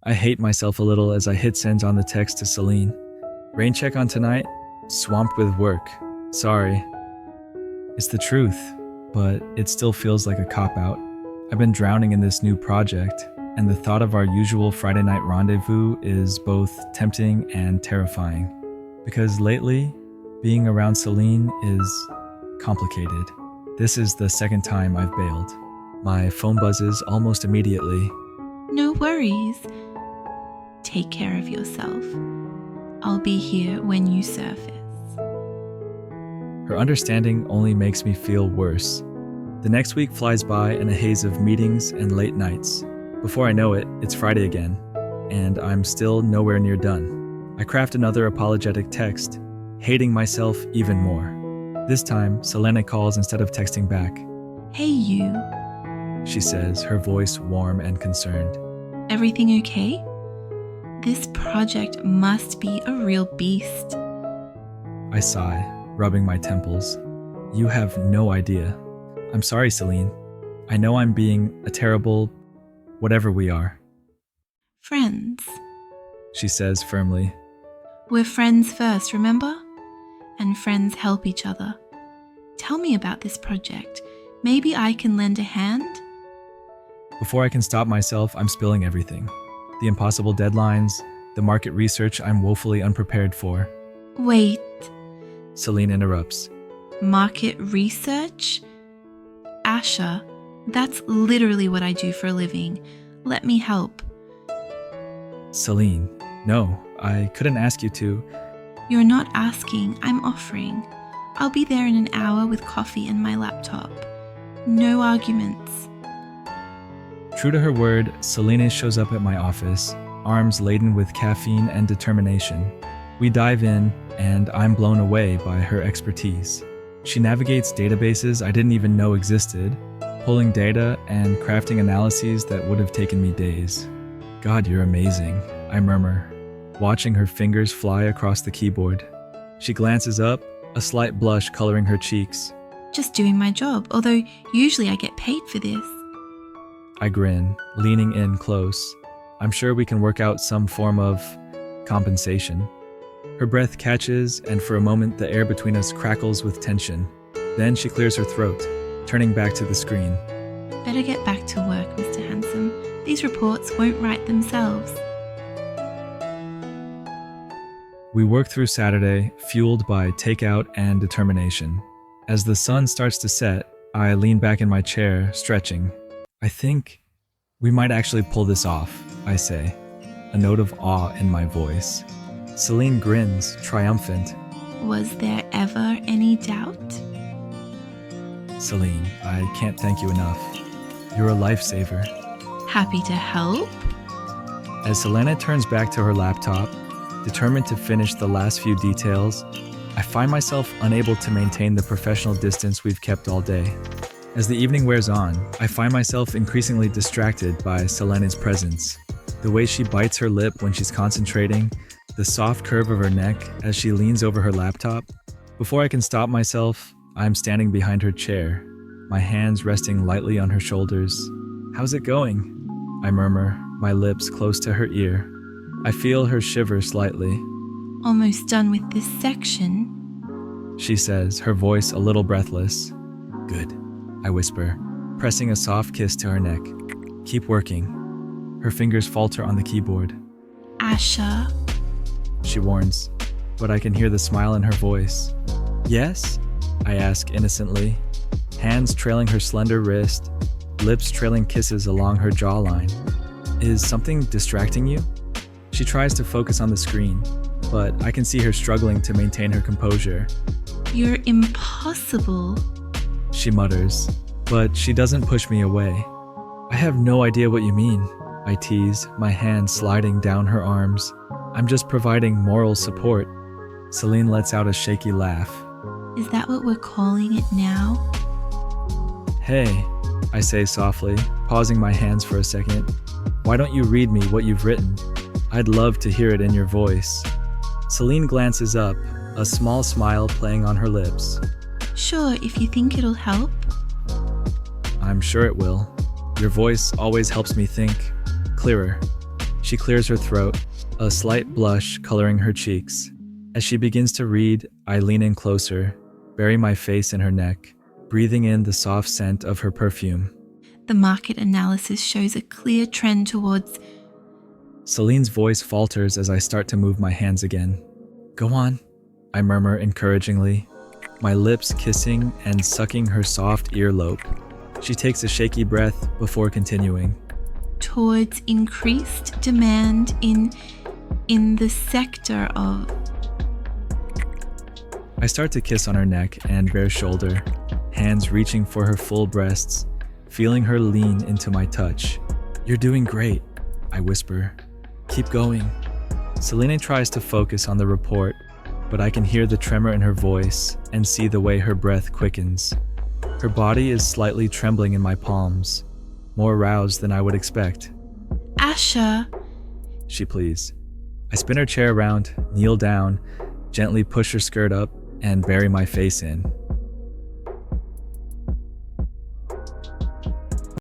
I hate myself a little as I hit send on the text to Celine. Rain check on tonight? Swamped with work. Sorry. It's the truth, but it still feels like a cop-out. I've been drowning in this new project, and the thought of our usual Friday night rendezvous is both tempting and terrifying. Because lately, being around Celine is complicated. This is the second time I've bailed. My phone buzzes almost immediately. No worries. Take care of yourself. I'll be here when you surface. Her understanding only makes me feel worse. The next week flies by in a haze of meetings and late nights. Before I know it, it's Friday again, and I'm still nowhere near done. I craft another apologetic text, hating myself even more. This time, Selena calls instead of texting back. Hey you. She says, her voice warm and concerned. Everything okay? This project must be a real beast. I sigh, rubbing my temples. You have no idea. I'm sorry, Celine. I know I'm being a terrible whatever we are. Friends. She says firmly. We're friends first, remember? And friends help each other. Tell me about this project. Maybe I can lend a hand? Before I can stop myself, I'm spilling everything. The impossible deadlines, the market research I'm woefully unprepared for. Wait, Celine interrupts. market research? Asha, that's literally what I do for a living. Let me help. Celine, no, I couldn't ask you to. You're not asking, I'm offering. I'll be there in an hour with coffee and my laptop. No arguments. True to her word, Selena shows up at my office, arms laden with caffeine and determination. We dive in, and I'm blown away by her expertise. She navigates databases I didn't even know existed, pulling data and crafting analyses that would have taken me days. God, you're amazing, I murmur, watching her fingers fly across the keyboard. She glances up, a slight blush coloring her cheeks. Just doing my job, although usually I get paid for this. I grin, leaning in close. I'm sure we can work out some form of compensation. Her breath catches, and for a moment the air between us crackles with tension. Then she clears her throat, turning back to the screen. Better get back to work, Mr. Handsome. These reports won't write themselves. We work through Saturday, fueled by takeout and determination. As the sun starts to set, I lean back in my chair, stretching. I think we might actually pull this off, I say, a note of awe in my voice. Celine grins, triumphant. Was there ever any doubt? Celine, I can't thank you enough. You're a lifesaver. Happy to help? As Selena turns back to her laptop, determined to finish the last few details, I find myself unable to maintain the professional distance we've kept all day. As the evening wears on, I find myself increasingly distracted by Selena's presence. The way she bites her lip when she's concentrating, the soft curve of her neck as she leans over her laptop. Before I can stop myself, I'm standing behind her chair, my hands resting lightly on her shoulders. How's it going? I murmur, my lips close to her ear. I feel her shiver slightly. Almost done with this section. She says, her voice a little breathless. Good, I whisper, pressing a soft kiss to her neck. Keep working. Her fingers falter on the keyboard. Asha. She warns, but I can hear the smile in her voice. Yes? I ask innocently, hands trailing her slender wrist, lips trailing kisses along her jawline. Is something distracting you? She tries to focus on the screen, but I can see her struggling to maintain her composure. You're impossible. She mutters, but she doesn't push me away. I have no idea what you mean, I tease, my hand sliding down her arms. I'm just providing moral support. Celine lets out a shaky laugh. Is that what we're calling it now? Hey, I say softly, pausing my hands for a second. Why don't you read me what you've written? I'd love to hear it in your voice. Celine glances up, a small smile playing on her lips. Sure, if you think it'll help. I'm sure it will. Your voice always helps me think clearer. She clears her throat, a slight blush coloring her cheeks. As she begins to read, I lean in closer, bury my face in her neck, breathing in the soft scent of her perfume. The market analysis shows a clear trend towards... Celine's voice falters as I start to move my hands again. Go on, I murmur encouragingly, my lips kissing and sucking her soft earlobe. She takes a shaky breath before continuing. Towards increased demand in the sector of... I start to kiss on her neck and bare shoulder, hands reaching for her full breasts, feeling her lean into my touch. You're doing great, I whisper. Keep going. Selena tries to focus on the report, but I can hear the tremor in her voice and see the way her breath quickens. Her body is slightly trembling in my palms, more aroused than I would expect. Asha, she pleads. I spin her chair around, kneel down, gently push her skirt up, and bury my face in.